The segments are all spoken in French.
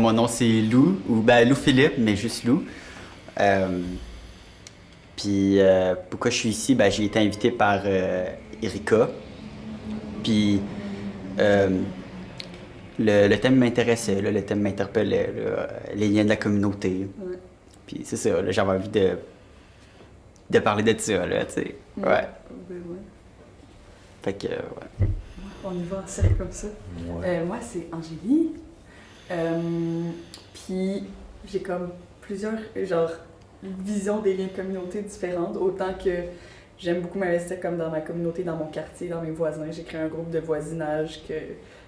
mon nom c'est Lou, ou Lou Philippe, mais juste Lou. Puis pourquoi je suis ici? J'ai été invité par Erika. Puis le thème m'intéressait, là, le thème m'interpellait, là, les liens de la communauté. Ouais. Puis c'est ça, là, j'avais envie de parler de ça, là, tu sais. Ouais. Ouais. Fait que, ouais. On y va en cercle comme ça. Ouais. Moi, c'est Angélie. Puis j'ai comme plusieurs visions des liens de communauté différentes. Autant que j'aime beaucoup m'investir comme dans ma communauté, dans mon quartier, dans mes voisins. J'ai créé un groupe de voisinage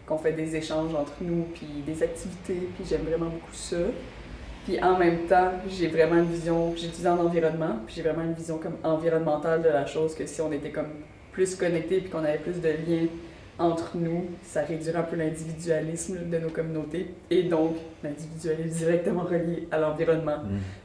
qu'on fait des échanges entre nous, puis des activités, puis j'aime vraiment beaucoup ça. Puis en même temps, j'ai vraiment une vision, j'étudie en environnement, puis j'ai vraiment une vision comme environnementale de la chose, que si on était comme plus connectés puis qu'on avait plus de liens entre nous, ça réduirait un peu l'individualisme de nos communautés et donc l'individualisme directement relié à l'environnement.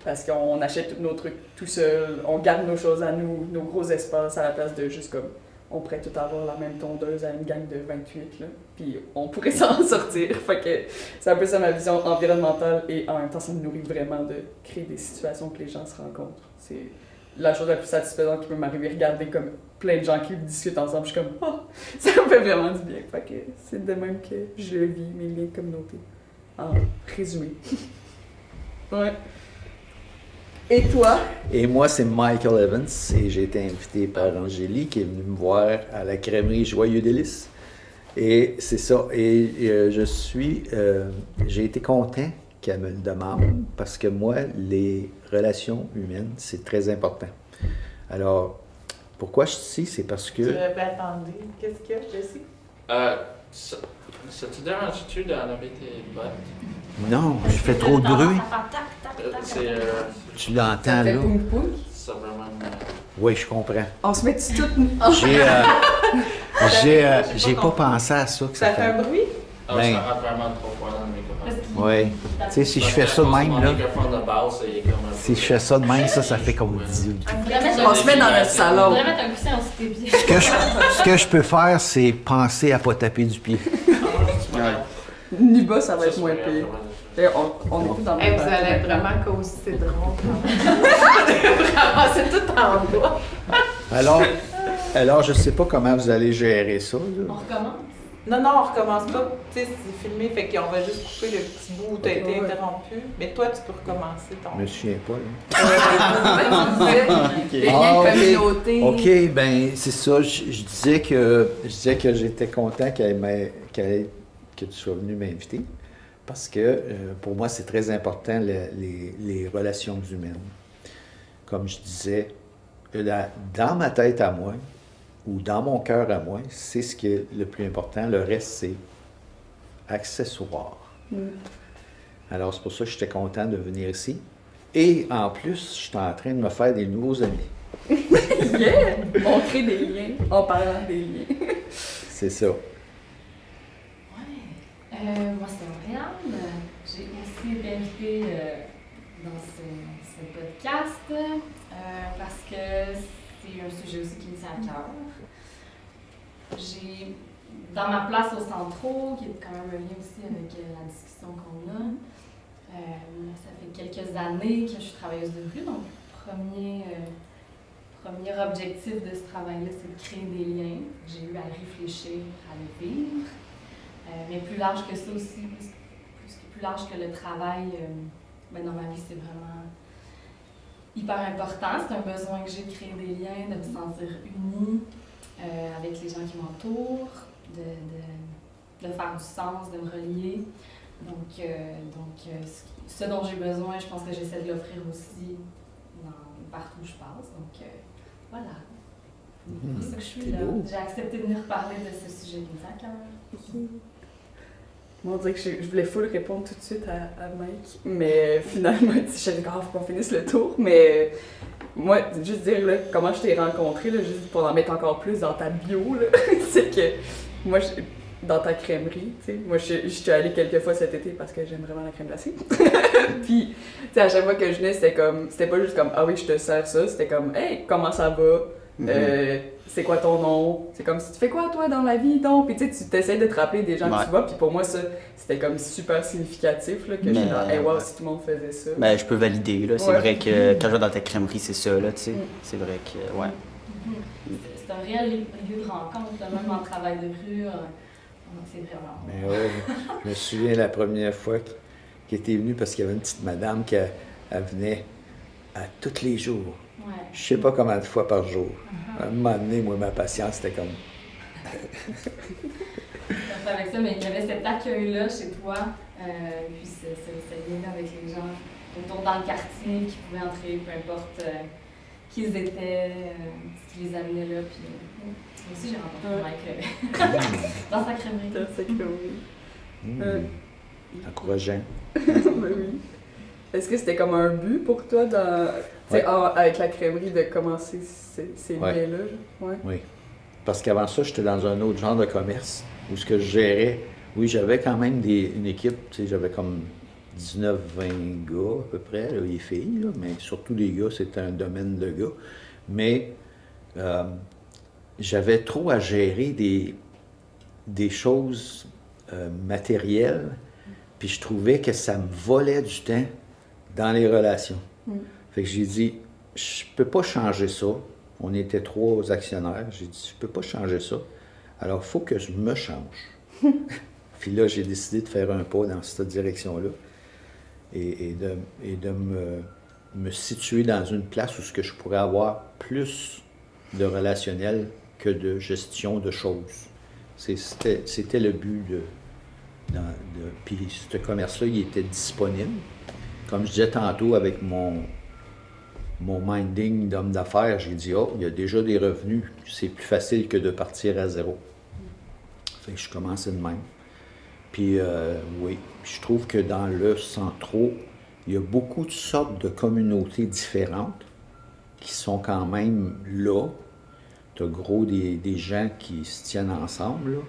Parce qu'on achète tous nos trucs tout seul, on garde nos choses à nous, nos gros espaces à la place de juste comme on pourrait tout avoir la même tondeuse à une gang de 28 là, puis on pourrait s'en sortir. Fait que c'est un peu ça ma vision environnementale et en même temps ça me nourrit vraiment de créer des situations que les gens se rencontrent. C'est la chose la plus satisfaisante qui peut m'arriver, regarder comme plein de gens qui discutent ensemble, je suis comme oh, ça me fait vraiment du bien. Fait que c'est de même que je le vis, mes liens de communauté. En résumé. Ouais. Et toi? Et moi, c'est Michael Evans et j'ai été invité par Angélie qui est venue me voir à la crèmerie Joyeux Délices. Et c'est ça. Et j'ai été content qu'elle me le demande parce que moi, les relations humaines, c'est très important. Alors, pourquoi je suis ici? C'est parce que... Attendez, qu'est-ce qu'il y a, Jessie? Ça te dérange-tu d'enlever tes bottes? Non, je fais trop de bruit. C'est Tu l'entends, Ça fait là? poum poum. ça vraiment... Oui, je comprends. On se met-tu toutes... J'ai pas pensé à ça que ça Ça fait fait. un bruit? Ah, Ben. ça rentre vraiment trop fort dans le microphone. Oui. Tu sais, si je fais ça de même, Mon là, microphone de base, il est comme un si je fais ça de même, ça fait comme 10. On se met dans notre salon. On devrait mettre un coussin au-dessus de tes pieds. Ce que je peux faire, c'est penser à pas taper du pied. Nuba, ça va être moins pire. On est plus dans le Hey, vous allez être vraiment cosy, c'est drôle. Vraiment, c'est tout en bas. Alors, je sais pas comment vous allez gérer ça, On là. recommence. Non, on recommence pas. Tu sais, c'est filmé, fait qu'on va juste couper le petit bout où t'as été interrompu. Mais toi, tu peux recommencer ton... Je me souviens pas, là. Les liens de ok. communauté. OK, ben c'est ça. Je disais que j'étais content que tu sois venu m'inviter parce que pour moi, c'est très important les relations humaines. Comme je disais, dans ma tête à moi ou dans mon cœur à moi, c'est ce qui est le plus important. Le reste, c'est accessoire. Alors, c'est pour ça que j'étais content de venir ici. Et en plus, je suis en train de me faire des nouveaux amis. Yeah! On crée des liens en parlant des liens. C'est ça. Moi, c'est Oriane. J'ai aussi été invitée dans ce podcast parce que c'est un sujet aussi qui me tient à cœur. J'ai, dans ma place au Centro, qui est quand même un lien aussi avec la discussion qu'on a, ça fait quelques années que je suis travailleuse de rue, donc premier objectif de ce travail-là, c'est de créer des liens. J'ai eu à réfléchir, à les vivre. Mais plus large que ça aussi, plus large que le travail, dans ma vie, c'est vraiment hyper important. C'est un besoin que j'ai de créer des liens, de me sentir unie avec les gens qui m'entourent, de faire du sens, de me relier. Donc ce dont j'ai besoin, je pense que j'essaie de l'offrir aussi partout où je passe. Donc voilà. C'est pour ça que je suis là. J'ai accepté de venir parler de ce sujet qui me tient à cœur. Moi, on dirait que je voulais full répondre tout de suite à Mike, mais finalement, je suis dit, faut qu'on finisse le tour. Mais moi, juste dire là, comment je t'ai rencontré, là, juste pour en mettre encore plus dans ta bio, là, c'est que moi, dans ta crèmerie, tu sais, moi, je suis allée quelques fois cet été parce que j'aime vraiment la crème glacée. Puis, tu sais, à chaque fois que je venais, c'était pas juste comme, ah oui, je te sers ça, c'était comme, hey, comment ça va? c'est quoi ton nom? C'est comme si tu fais quoi toi dans la vie donc? Puis tu t'essayes de te rappeler des gens que tu vois, puis pour moi ça, c'était comme super significatif là, que Mais, j'étais là, hey wow, si tout le monde faisait ça. Ben, je peux valider, là. C'est Ouais. vrai que quand je vais dans ta crèmerie, c'est ça, là, tu sais. C'est vrai que, ouais. C'est un réel lieu de rencontre, là, même en travail de rue. C'est vraiment. Mais ouais, je me souviens la première fois qu'il était venu parce qu'il y avait une petite madame qui elle venait à tous les jours. Ouais. Je sais pas combien de fois par jour. À un moment donné, moi, ma patience, c'était comme... Avec ça, mais il y avait cet accueil-là chez toi, puis ce lien avec les gens autour dans le quartier qui pouvaient entrer, peu importe qui ils étaient, ce qui les amenait là. Puis moi aussi, j'ai rencontré Mike dans sa crèmerie. Dans sa crèmerie. Encourageant. Ben oui. Est-ce que c'était comme un but pour toi avec la crèmerie de commencer ces Ouais. liens-là? Ouais. Oui. Parce qu'avant ça, j'étais dans un autre genre de commerce où ce que je gérais, oui, j'avais quand même une équipe, tu sais, j'avais comme 19-20 gars à peu près, là, les filles, là, mais surtout les gars, c'était un domaine de gars. Mais j'avais trop à gérer des choses matérielles, puis je trouvais que ça me volait du temps dans les relations. Fait que j'ai dit, je peux pas changer ça. On était 3 actionnaires. J'ai dit, je peux pas changer ça. Alors, il faut que je me change. Puis là, j'ai décidé de faire un pas dans cette direction-là et de me situer dans une place où ce que je pourrais avoir plus de relationnel que de gestion de choses. C'était le but puis ce commerce-là, il était disponible. Comme je disais tantôt avec mon minding d'homme d'affaires, j'ai dit, oh, il y a déjà des revenus. C'est plus facile que de partir à zéro. Fait que je commençais de même. Puis oui, je trouve que dans le Centro, il y a beaucoup de sortes de communautés différentes qui sont quand même là. Tu as gros des gens qui se tiennent ensemble, là,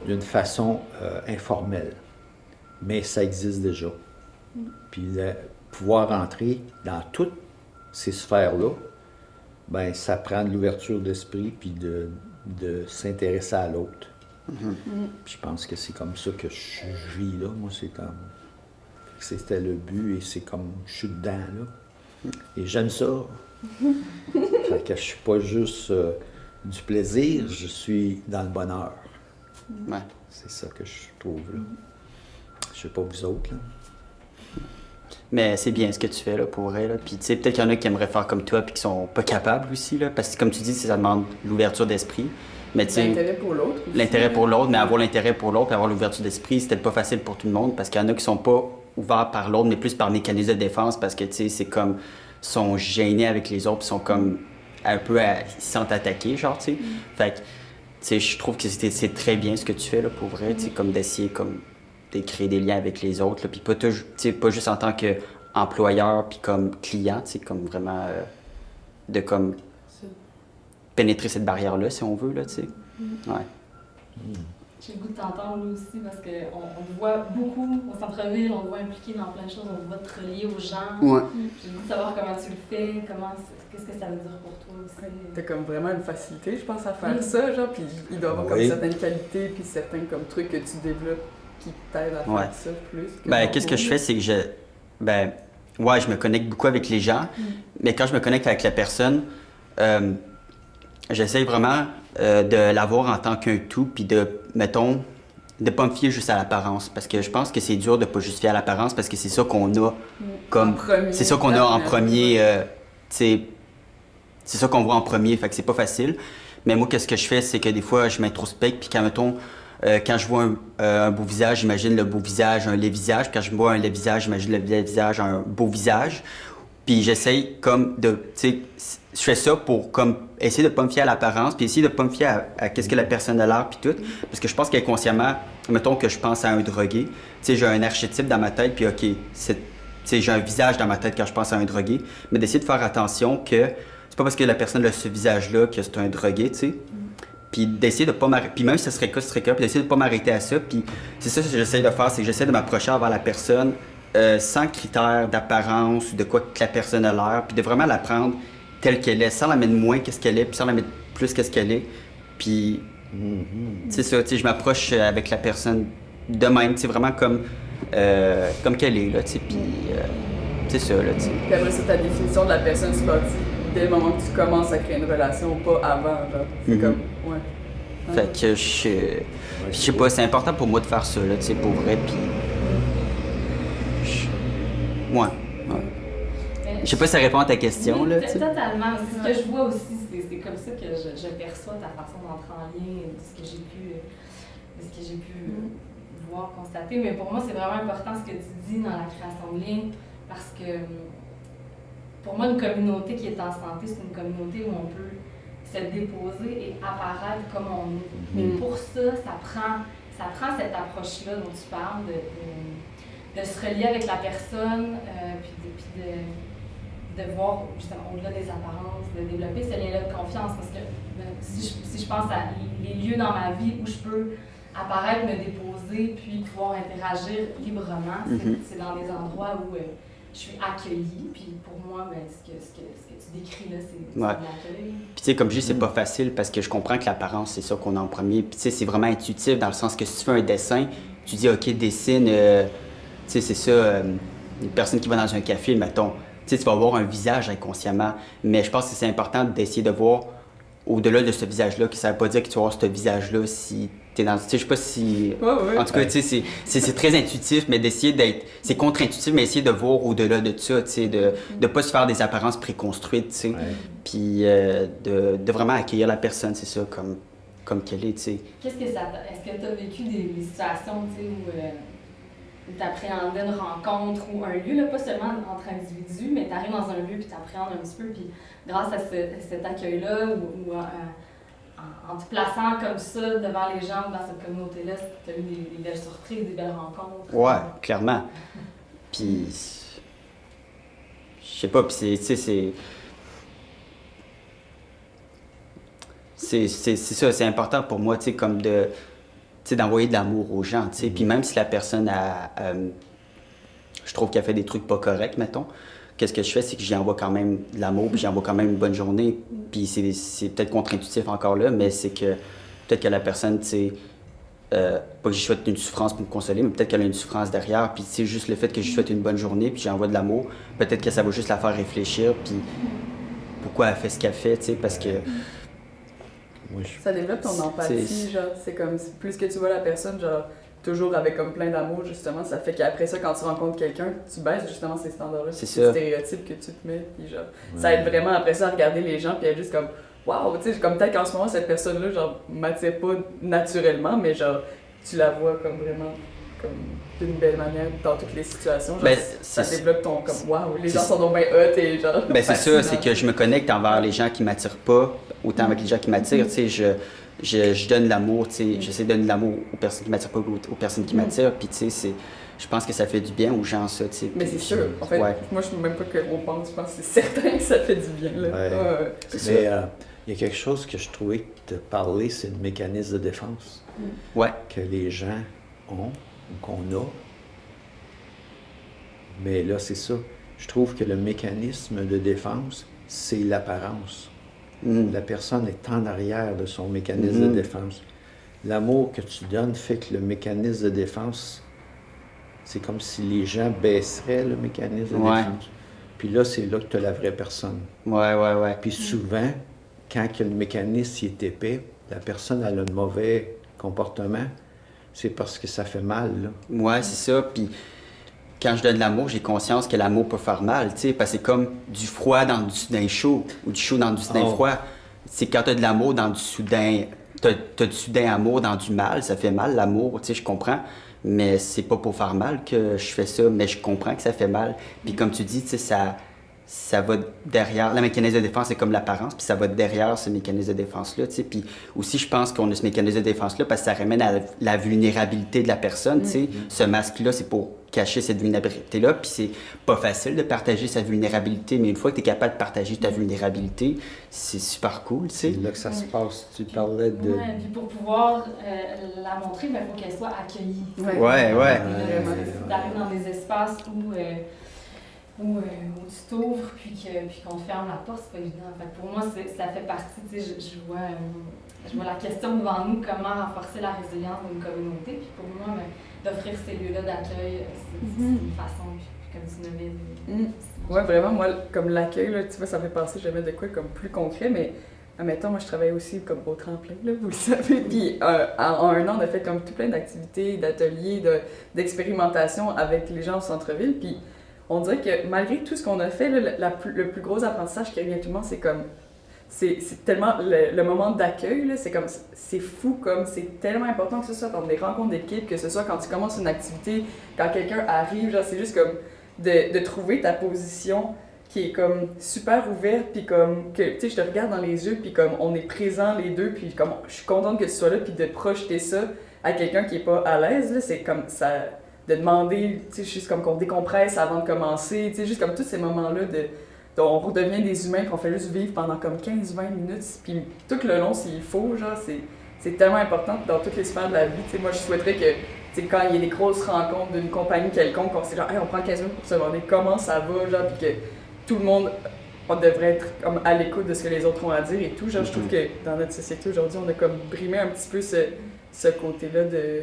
d'une façon informelle. Mais ça existe déjà. Puis pouvoir entrer dans toutes ces sphères-là, ben ça prend de l'ouverture d'esprit puis de s'intéresser à l'autre. Puis je pense que c'est comme ça que je vis là. Moi, c'est comme... C'était le but et c'est comme je suis dedans là. Et j'aime ça. Fait que je suis pas juste du plaisir, je suis dans le bonheur. Ouais. C'est ça que je trouve là. Je sais pas vous autres là. Mais c'est bien ce que tu fais, là, pour vrai, là. Puis, tu sais, peut-être qu'il y en a qui aimeraient faire comme toi puis qui sont pas capables aussi, là. Parce que, comme tu dis, ça demande l'ouverture d'esprit. Mais, tu sais, L'intérêt pour l'autre aussi. l'intérêt pour l'autre, mais avoir l'intérêt pour l'autre, avoir l'ouverture d'esprit, c'est peut-être pas facile pour tout le monde parce qu'il y en a qui sont pas ouverts par l'autre, mais plus par mécanisme de défense parce que, tu sais, c'est comme, sont gênés avec les autres puis sont comme un peu, ils se sentent attaqués, genre, tu sais. Fait que, tu sais, je trouve que c'est très bien ce que tu fais, là, pour vrai, tu sais, comme d'essayer, comme, de créer des liens avec les autres, là, puis pas, tu sais, pas juste en tant qu'employeur puis comme client, tu sais, comme vraiment, de, comme, pénétrer cette barrière-là, si on veut, là, tu sais. Ouais. J'ai le goût de t'entendre, lui aussi, parce qu'on te voit beaucoup au centre-ville, on te voit impliqué dans plein de choses, on te voit te relier aux gens. Ouais. J'ai le goût de savoir comment tu le fais, qu'est-ce que ça veut dire pour toi aussi. T'as comme vraiment une facilité, je pense, à faire ça, genre, puis il doit y avoir comme Oui. certaines qualités puis certains comme trucs que tu développes qui t'aident à faire Ouais. ça plus. Ben, qu'est-ce que je fais, c'est que je me connecte beaucoup avec les gens, mais quand je me connecte avec la personne, j'essaye vraiment de l'avoir en tant qu'un tout, puis mettons, de pas me fier juste à l'apparence, parce que je pense que c'est dur de pas juste fier à l'apparence, parce que c'est ça qu'on a comme... C'est ça qu'on a en premier, tu sais, c'est ça qu'on voit en premier, fait que c'est pas facile. Mais moi, qu'est-ce que je fais, c'est que des fois, je m'introspecte, puis quand, mettons, quand je vois un beau visage, j'imagine le beau visage, un laid visage. Quand je vois un laid visage, j'imagine le laid visage, un beau visage. Puis j'essaye comme de, tu sais, je fais ça pour comme essayer de pas me fier à l'apparence, puis essayer de pas me fier à qu'est-ce que la personne a l'air, puis tout. Parce que je pense qu'inconsciemment, mettons que je pense à un drogué, tu sais, j'ai un archétype dans ma tête, puis OK, tu sais, j'ai un visage dans ma tête quand je pense à un drogué, mais d'essayer de faire attention que c'est pas parce que la personne a ce visage-là que c'est un drogué, tu sais. Puis d'essayer de pas m'arrêter, puis même si ce serait cas, puis d'essayer de pas m'arrêter à ça, puis c'est ça que j'essaie de faire, c'est que j'essaie de m'approcher envers la personne sans critères d'apparence ou de quoi que la personne a l'air, puis de vraiment la prendre telle qu'elle est, sans la mettre moins qu'est-ce qu'elle est, puis sans la mettre plus qu'est-ce qu'elle est. Puis, c'est ça, tu sais, je m'approche avec la personne de même, tu sais, vraiment comme qu'elle est, là, tu sais, puis c'est ça, là, tu sais. Puis après ça, ta définition de la personne, c'est parti dès le moment que tu commences à créer une relation, pas avant, genre. C'est comme, ouais. Fait que je sais pas, c'est important pour moi de faire ça, là, tu sais, pour vrai, puis... Ouais. Je sais pas si ça répond à ta question, oui, là, tu sais. Totalement. Ce que je vois aussi, c'est comme ça que je perçois ta façon d'entrer en lien, de ce que j'ai pu voir, constater. Mais pour moi, c'est vraiment important ce que tu dis dans la création de liens, parce que pour moi, une communauté qui est en santé, c'est une communauté où on peut se déposer et apparaître comme on est. Mais pour ça, ça prend cette approche-là dont tu parles, de se relier avec la personne, puis de voir justement au-delà des apparences, de développer ce lien-là de confiance. Parce que si je pense à les lieux dans ma vie où je peux apparaître, me déposer, puis pouvoir interagir librement, c'est dans des endroits où je suis accueillie. Puis pour moi, ben, ce que tu décris là, c'est l'accueil. Puis tu sais, comme je dis, c'est pas facile parce que je comprends que l'apparence, c'est ça qu'on a en premier. Puis tu sais, c'est vraiment intuitif dans le sens que si tu fais un dessin, tu dis, OK, dessine, tu sais, c'est ça, une personne qui va dans un café, mettons. Tu sais, tu vas avoir un visage inconsciemment, mais je pense que c'est important d'essayer de voir au-delà de ce visage-là, que ça veut pas dire que tu vas avoir ce visage-là si t'es dans... Tu sais, je sais pas si... Ouais. En tout cas, tu sais, c'est très intuitif, mais d'essayer d'être... C'est contre-intuitif, mais essayer de voir au-delà de ça, tu sais, de pas se faire des apparences préconstruites, tu sais, puis de vraiment accueillir la personne, c'est ça, comme qu'elle est, tu sais. Qu'est-ce que ça... Est-ce que tu as vécu des situations, tu sais, où tu appréhendais une rencontre ou un lieu, là, pas seulement entre individus, mais tu arrives dans un lieu puis tu appréhendes un petit peu, puis grâce à cet accueil-là ou en te plaçant comme ça devant les gens dans cette communauté-là, tu as eu des belles surprises, des belles rencontres? Ouais, clairement. Puis, je sais pas, puis c'est ça, c'est important pour moi, tu sais, comme de... Tu sais, d'envoyer de l'amour aux gens, tu sais. Puis même si la personne je trouve qu'elle fait des trucs pas corrects, mettons, qu'est-ce que je fais, c'est que j'y envoie quand même de l'amour, puis j'y envoie quand même une bonne journée. Puis c'est peut-être contre-intuitif encore là, mais c'est que peut-être que la personne, tu sais, pas que j'y souhaite une souffrance pour me consoler, mais peut-être qu'elle a une souffrance derrière, puis tu sais, juste le fait que je souhaite une bonne journée, puis j'envoie de l'amour, peut-être que ça va juste la faire réfléchir, puis pourquoi elle fait ce qu'elle fait, tu sais, parce que... Ça développe ton empathie, genre, c'est comme, plus que tu vois la personne, genre, toujours avec comme plein d'amour, justement, ça fait qu'après ça, quand tu rencontres quelqu'un, tu baisses justement ces standards-là, ces stéréotypes que tu te mets, puis genre, ça aide vraiment après ça à regarder les gens, puis être juste comme, waouh, tu sais, comme peut-être qu'en ce moment, cette personne-là, genre, m'attire pas naturellement, mais genre, tu la vois comme vraiment, comme d'une belle manière dans toutes les situations, genre, ça développe ton, comme, waouh, les gens sont donc bien hot et genre... Ben c'est ça, c'est que je me connecte envers les gens qui m'attirent pas, autant avec les gens qui m'attirent, tu sais, je donne l'amour, tu sais, j'essaie de donner l'amour aux personnes qui m'attirent pas, aux personnes qui m'attirent, puis tu sais, je pense que ça fait du bien aux gens, ça, tu sais. Mais c'est sûr, en fait, moi je ne même pas qu'on pense, je pense que c'est certain que ça fait du bien, là. Mais il y a quelque chose que je trouvais te parler, c'est le mécanisme de défense. Que les gens ont, ou qu'on a. Mais là, c'est ça. Je trouve que le mécanisme de défense, c'est l'apparence. La personne est en arrière de son mécanisme de défense. L'amour que tu donnes fait que le mécanisme de défense, c'est comme si les gens baisseraient le mécanisme de défense. Puis là, c'est là que tu as la vraie personne. Puis souvent, quand le mécanisme est épais, la personne a un mauvais comportement, c'est parce que ça fait mal, là. Ouais, c'est ça. Puis quand je donne de l'amour, j'ai conscience que l'amour peut faire mal, tu sais, parce que c'est comme du froid dans du soudain chaud, ou du chaud dans du soudain froid. C'est quand t'as de l'amour dans du soudain... T'as du soudain amour dans du mal, ça fait mal, l'amour, tu sais, je comprends. Mais c'est pas pour faire mal que je fais ça, mais je comprends que ça fait mal. Puis comme tu dis, tu sais, ça va derrière... Le mécanisme de défense, c'est comme l'apparence, puis ça va derrière ce mécanisme de défense-là, tu sais. Puis aussi, je pense qu'on a ce mécanisme de défense-là parce que ça ramène à la vulnérabilité de la personne, tu sais. Ce masque-là, c'est pour cacher cette vulnérabilité-là, puis c'est pas facile de partager sa vulnérabilité, mais une fois que tu es capable de partager ta vulnérabilité, c'est super cool, tu sais. C'est là que ça se passe. Tu parlais de... Oui, puis pour pouvoir la montrer, il faut qu'elle soit accueillie. Ouais. D'arriver dans des espaces où tu t'ouvres puis qu'on te ferme la porte, c'est pas évident. Fait que pour moi, ça fait partie, tu sais, je vois la question devant nous, comment renforcer la résilience d'une communauté. Puis pour moi, d'offrir ces lieux-là d'accueil, c'est une façon, comme tu l'avais dit. Ouais, vraiment, moi, comme l'accueil, là, tu vois, ça me fait penser jamais de quoi comme plus concret, mais admettons, moi, je travaille aussi comme au tremplin, là, vous le savez, puis en un an, on a fait comme tout plein d'activités, d'ateliers, d'expérimentation avec les gens au centre-ville, puis on dirait que malgré tout ce qu'on a fait, là, le plus gros apprentissage qui revient à tout le monde, c'est comme, c'est tellement, le moment d'accueil, là, c'est comme, c'est fou, comme, c'est tellement important que ce soit dans des rencontres d'équipe, que ce soit quand tu commences une activité, quand quelqu'un arrive, genre, c'est juste comme de trouver ta position qui est comme super ouverte, puis comme, que, tu sais, je te regarde dans les yeux, puis comme, on est présents les deux, puis comme, je suis contente que tu sois là, puis de projeter ça à quelqu'un qui est pas à l'aise, là, c'est comme ça, de demander, tu sais, juste comme qu'on décompresse avant de commencer, tu sais, juste comme tous ces moments-là on redevient des humains qu'on fait juste vivre pendant comme 15-20 minutes, puis tout le long s'il faut, genre, c'est tellement important dans toutes les sphères de la vie, tu sais, moi je souhaiterais que, tu sais, quand il y a des grosses rencontres d'une compagnie quelconque, on sait genre, hey, on prend 15 minutes pour se demander comment ça va, genre, puis que tout le monde, on devrait être comme à l'écoute de ce que les autres ont à dire et tout, genre, je trouve que dans notre société aujourd'hui, on a comme brimé un petit peu ce côté-là de...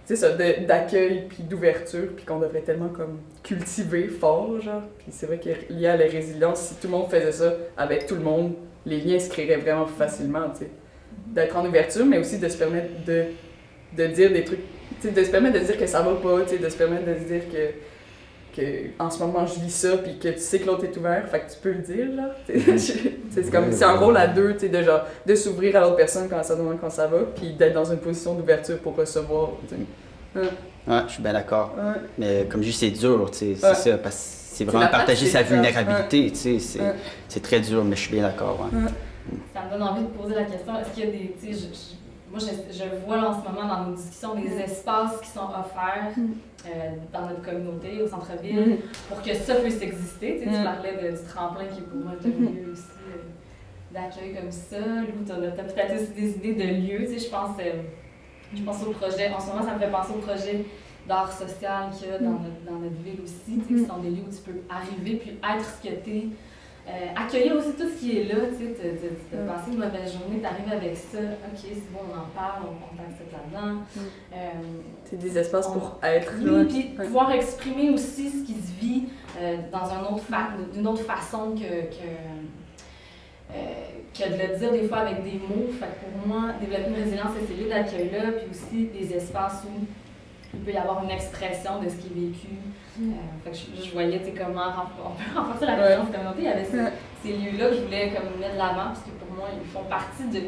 Tu sais, ça, d'accueil puis d'ouverture, puis qu'on devrait tellement comme cultiver fort, genre. Puis c'est vrai que lié à la résilience, si tout le monde faisait ça avec tout le monde, les liens se créeraient vraiment plus facilement, tu sais. D'être en ouverture, mais aussi de se permettre de dire des trucs, tu sais, de se permettre de dire que ça va pas, tu sais, de se permettre de se dire que en ce moment je vis ça, puis que tu sais que l'autre est ouvert, fait que tu peux le dire, genre. C'est comme, c'est un rôle à deux, tu sais, de genre, de s'ouvrir à l'autre personne quand ça demande quand ça va, puis d'être dans une position d'ouverture pour recevoir, tu sais. Ouais, je suis bien d'accord. Ouais. Mais comme je dis, c'est dur, tu sais, c'est ça, parce que c'est vraiment partager sa vulnérabilité, tu sais, c'est très dur, mais je suis bien d'accord, ouais. Ça me donne envie de poser la question, est-ce qu'il y a des, tu sais, moi je vois là, en ce moment dans nos discussions des espaces qui sont offerts dans notre communauté, au centre-ville, pour que ça puisse exister. Tu sais, tu parlais du tremplin qui est pour moi un lieu aussi d'accueil comme ça. Lou, t'as peut-être aussi des idées de lieux. Tu sais, je pense au projet, en ce moment ça me fait penser au projet d'art social qu'il y a dans notre ville aussi, tu sais, qui sont des lieux où tu peux arriver puis être ce que t'es. Accueillir aussi tout ce qui est là, tu sais, de passer une mauvaise journée, t'arrives avec ça, ok, c'est bon, on en parle, on t'accepte là-dedans. C'est des espaces pour être. Oui, puis pouvoir exprimer aussi ce qui se vit dans d'une autre façon que de le dire des fois avec des mots. Fait que pour moi, développer une résilience, c'est ces lieux d'accueil-là, puis aussi des espaces où il peut y avoir une expression de ce qui est vécu. Fait que je voyais comment on peut renforcer la résilience de la communauté. Il y avait ces lieux-là que je voulais comme mettre de l'avant, parce que pour moi, ils font partie des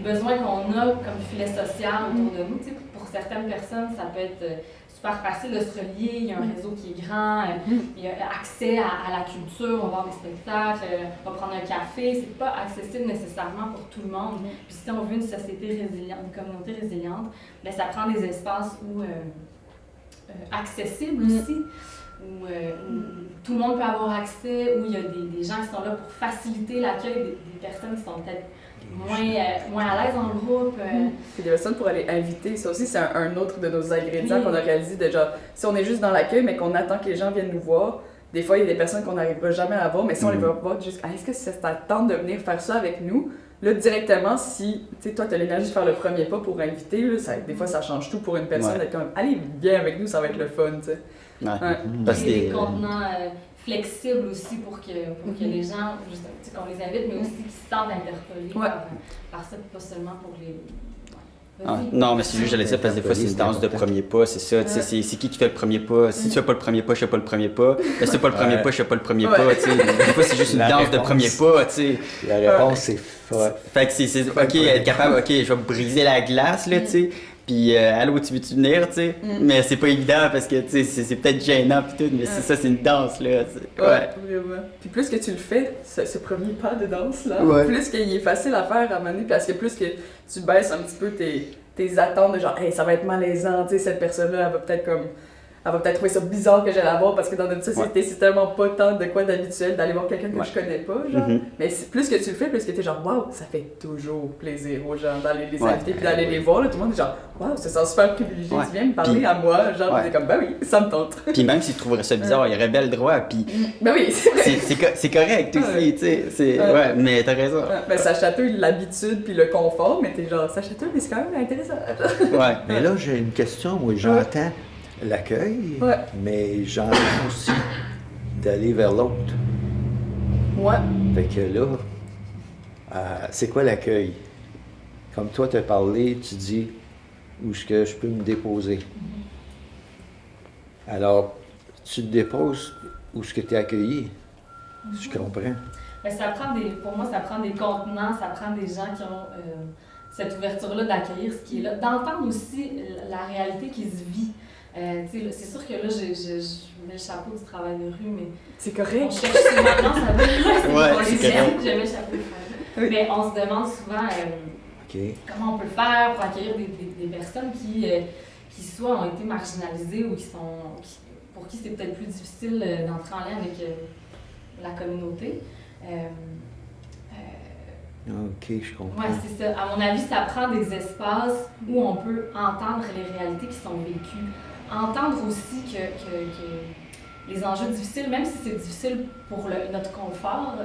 besoins qu'on a comme filet social autour de nous. Tu sais, pour certaines personnes, ça peut être super facile de se relier, il y a un réseau qui est grand, il y a accès à la culture, on va voir des spectacles, on va prendre un café, c'est pas accessible nécessairement pour tout le monde. Puis si on veut une société résiliente, une communauté résiliente, bien, ça prend des espaces accessibles aussi, où tout le monde peut avoir accès, où il y a des gens qui sont là pour faciliter l'accueil des personnes qui sont peut-être moins à l'aise dans le groupe. Puis des personnes pour aller inviter, ça aussi c'est un autre de nos ingrédients qu'on a réalisé de genre, si on est juste dans l'accueil mais qu'on attend que les gens viennent nous voir, des fois il y a des personnes qu'on n'arrivera jamais à voir, mais si on les va voir juste, est-ce que ça t'attend de venir faire ça avec nous? Là, directement, si toi, tu as l'énergie de faire le premier pas pour inviter, là, des fois, ça change tout pour une personne d'être comme, allez, viens avec nous, ça va être le fun, tu sais. Parce des contenants flexibles aussi pour que les gens, qu'on les invite, mais aussi qu'ils se sentent interpellés par ça, pas seulement pour les... non, mais c'est juste, j'allais dire, parce que des fois, c'est une danse de premier pas, c'est ça. C'est qui fait le premier pas? Si tu fais pas le premier pas, je fais pas le premier pas. Si tu fais pas le premier pas, je fais pas le premier pas, tu sais. Des fois, c'est juste une danse de premier pas, tu sais. La réponse, c'est fait que c'est OK, être capable, OK, je vais briser la glace, là, tu sais. Puis, allô, tu veux-tu venir, tu sais? Mais c'est pas évident parce que, tu sais, c'est peut-être gênant, pis tout, mais c'est ça, c'est une danse, là. Vraiment. Puis plus que tu le fais, ce premier pas de danse-là, plus qu'il est facile à faire à mener, parce que plus que tu baisses un petit peu tes attentes de genre, hey, ça va être malaisant, tu sais, cette personne-là, elle va peut-être comme elle va peut-être trouver ça bizarre que j'aille la voir parce que dans notre société, c'est tellement pas tant de quoi d'habituel d'aller voir quelqu'un que je connais pas, genre. Mais plus que tu le fais, plus que t'es genre, waouh, ça fait toujours plaisir aux gens d'aller les inviter puis d'aller les voir, là. Tout le monde est genre, waouh, c'est ça super privilégié, tu viens me parler à moi, genre, c'est comme, ben oui, ça me tente. Puis même s'ils trouveraient ça bizarre, il y aurait bien le droit, puis. Ben oui, c'est vrai. C'est correct aussi, tu sais. Ouais, mais t'as raison. Ben ça chatouille l'habitude puis le confort, mais t'es genre, ça chatouille, mais c'est quand même intéressant. Ouais. Mais là, j'ai une question, moi, j'entends l'accueil, mais j'entends aussi d'aller vers l'autre. Ouais. Fait que là, c'est quoi l'accueil? Comme toi, tu as parlé, tu dis où est-ce que je peux me déposer. Alors, tu te déposes où est-ce que tu es accueilli. Je comprends. Mais pour moi, ça prend des contenants, ça prend des gens qui ont cette ouverture-là d'accueillir ce qui est là, d'entendre aussi la réalité qui se vit. C'est sûr que là, je mets le chapeau du travail de rue, mais c'est correct. On cherche maintenant, ça va. C'est correct. Je mets le chapeau du travail. Oui. Mais on se demande souvent comment on peut faire pour accueillir des personnes qui soit ont été marginalisées ou pour qui c'est peut-être plus difficile d'entrer en lien avec la communauté. OK, je comprends. Oui, c'est ça. À mon avis, ça prend des espaces où on peut entendre les réalités qui sont vécues. Entendre aussi que les enjeux difficiles, même si c'est difficile pour notre confort,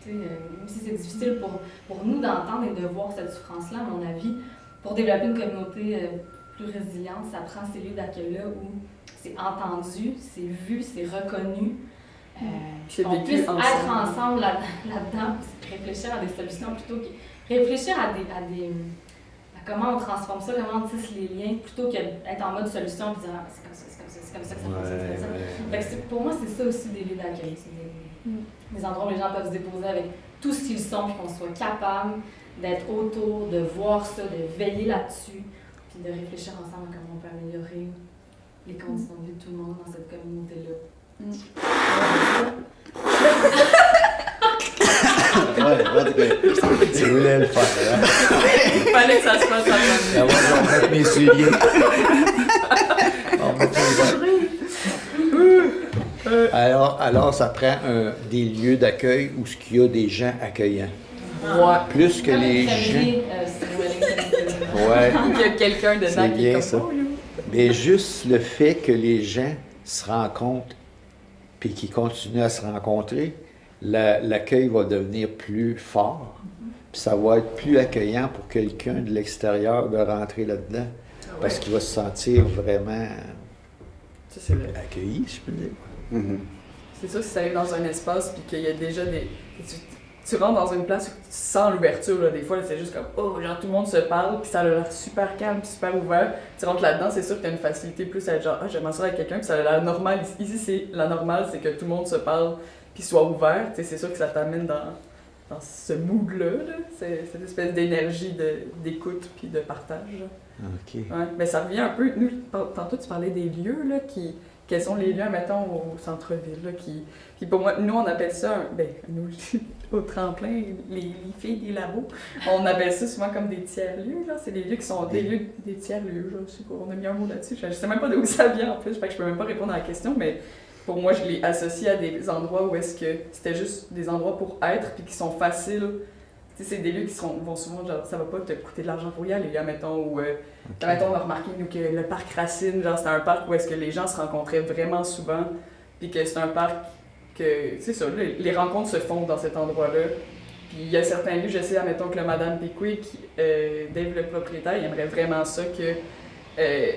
même si c'est difficile pour nous d'entendre et de voir cette souffrance-là, à mon avis, pour développer une communauté plus résiliente, ça prend ces lieux d'accueil-là où c'est entendu, c'est vu, c'est reconnu. On puisse être ensemble là-dedans, réfléchir à des solutions plutôt que réfléchir à comment on transforme ça, comment on tisse les liens, plutôt qu'être en mode solution et dire c'est comme ça que ça fonctionne. Pour moi, c'est ça aussi des lieux d'accueil. C'est des endroits où les gens peuvent se déposer avec tout ce qu'ils sont, puis qu'on soit capable d'être autour, de voir ça, de veiller là-dessus, puis de réfléchir ensemble à comment on peut améliorer les conditions de vie de tout le monde dans cette communauté-là. Tu voulais le faire, hein? Il fallait que ça se passe à moi. On va mettre mes souliers. Alors, ça prend des lieux d'accueil où il y a des gens accueillants. Plus que les gens. Il y a quelqu'un dedans qui est comme ça. Mais juste le fait que les gens se rencontrent puis qu'ils continuent à se rencontrer, l'accueil va devenir plus fort. Puis ça va être plus accueillant pour quelqu'un de l'extérieur de rentrer là-dedans. Parce qu'il va se sentir vraiment accueilli, je peux dire. C'est sûr, si tu arrives dans un espace puis qu'il y a déjà des... Tu rentres dans une place où tu sens l'ouverture, là. Des fois, là, c'est juste comme, genre tout le monde se parle, puis ça a l'air super calme, puis super ouvert. Tu rentres là-dedans, c'est sûr que tu as une facilité plus à être genre, j'aime m'asseoir avec quelqu'un, puis ça a l'air normal. Ici, c'est la normale, c'est que tout le monde se parle, puis soit ouvert. Tu sais, c'est sûr que ça t'amène dans ce mood-là, cette espèce d'énergie d'écoute puis de partage. OK. Ouais, mais ça revient un peu. Nous, tantôt, tu parlais des lieux, là, quels sont les lieux, mettons, au centre-ville, là, Puis pour moi, nous, on appelle ça, nous, au tremplin, les filles des labos, on appelle ça souvent comme des tiers-lieux, là. C'est des lieux qui sont des tiers-lieux, je sais pas, on a mis un mot là-dessus. Je sais même pas d'où ça vient, en plus, fait que je peux même pas répondre à la question, mais pour moi, je l'ai associé à des endroits où est-ce que c'était juste des endroits pour être, puis qui sont faciles. Tu sais, c'est des lieux qui vont souvent, genre, ça va pas te coûter de l'argent pour y aller, là, mettons, ou... Mettons, on a remarqué, nous, que le parc Racine, genre, c'était un parc où est-ce que les gens se rencontraient vraiment souvent, puis que c'est un parc que, c'est ça, les rencontres se font dans cet endroit-là. Puis il y a certains lieux, je sais, admettons que le Madame Pickwick, Dave le propriétaire, il aimerait vraiment ça que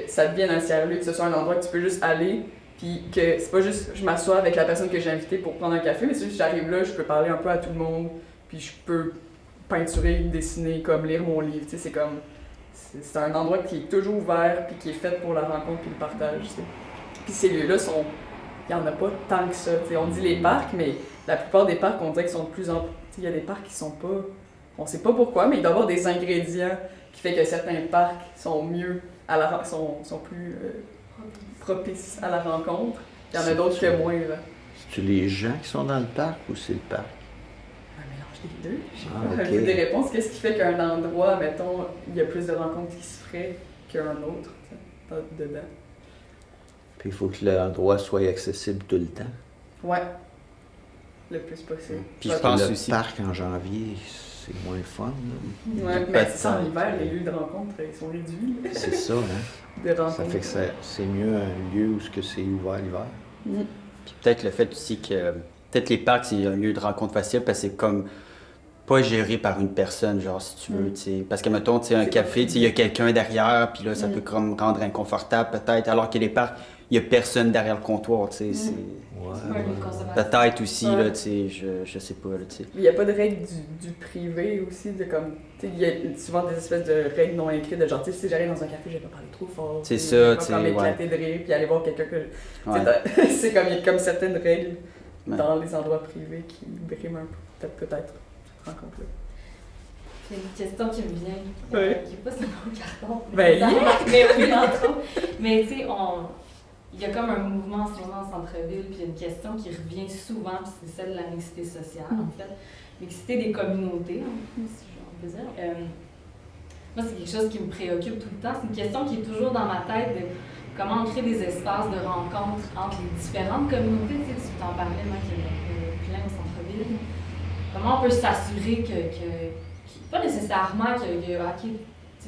ça devienne un tiers-lieu, que ce soit un endroit que tu peux juste aller, puis que c'est pas juste je m'assois avec la personne que j'ai invitée pour prendre un café, mais c'est juste j'arrive là, je peux parler un peu à tout le monde, puis je peux peinturer, dessiner, comme lire mon livre, tu sais, c'est comme... C'est un endroit qui est toujours ouvert, puis qui est fait pour la rencontre et le partage, tu sais. Puis ces lieux-là sont... Il n'y en a pas tant que ça, tu sais. On dit les parcs, mais la plupart des parcs, on dirait qu'ils sont de plus en plus... Il y a des parcs qui sont pas... On sait pas pourquoi, mais il doit y avoir des ingrédients qui fait que certains parcs sont mieux à la... sont plus propices à la rencontre. Il y en a d'autres que moins, là. C'est-tu les gens qui sont dans le parc ou c'est le parc? Les deux. J'ai des réponses. Qu'est-ce qui fait qu'un endroit, mettons, il y a plus de rencontres qui se feraient qu'un autre dedans? Puis il faut que l'endroit soit accessible tout le temps. Ouais. Le plus possible. Puis je pense le aussi... parc en janvier, c'est moins le fun. Là. Ouais, mais c'est ça, en hiver, les lieux de rencontre, ils sont réduits. C'est ça, hein? De rencontre. Ça fait que c'est mieux un lieu où c'est ouvert l'hiver. Puis peut-être le fait aussi que... Peut-être les parcs, c'est un lieu de rencontre facile parce que c'est comme pas géré par une personne, genre, si tu veux, tu sais. Parce que, mettons, tu sais, un C'est café, tu sais, il y a quelqu'un derrière, puis là, ça peut comme rendre inconfortable, peut-être, alors que les parcs, il y a personne derrière le comptoir, tu sais, c'est... Un lieu de consommation. Peut-être aussi, Ouais. là, tu sais, je sais pas, là, tu sais. Il n'y a pas de règle du privé aussi, de comme. Tu sais, il y a souvent des espèces de règles non écrites, de genre, tu sais, si j'arrive dans un café, je vais pas parler trop fort. C'est puis ça, je vais tu sais, pas comme éclater de rire, puis aller voir quelqu'un que. Tu sais, c'est comme, il y a comme certaines règles Ouais. dans les endroits privés qui briment un peu, peut-être, cette rencontre-là. C'est une question qui me vient, Ouais. qui n'est pas sur mon carton. Ben, Mais oui, entre autres. Mais tu sais, il y a comme un mouvement en ce moment au centre-ville, puis il y a une question qui revient souvent, puis c'est celle de la mixité sociale, en fait. Mixité des communautés, si on peut dire. Moi, c'est quelque chose qui me préoccupe tout le temps. C'est une question qui est toujours dans ma tête de comment on crée des espaces de rencontre entre les différentes communautés. Tu sais, tu t'en parlais, moi, qu'il y a plein au centre-ville. Comment on peut s'assurer pas nécessairement que OK,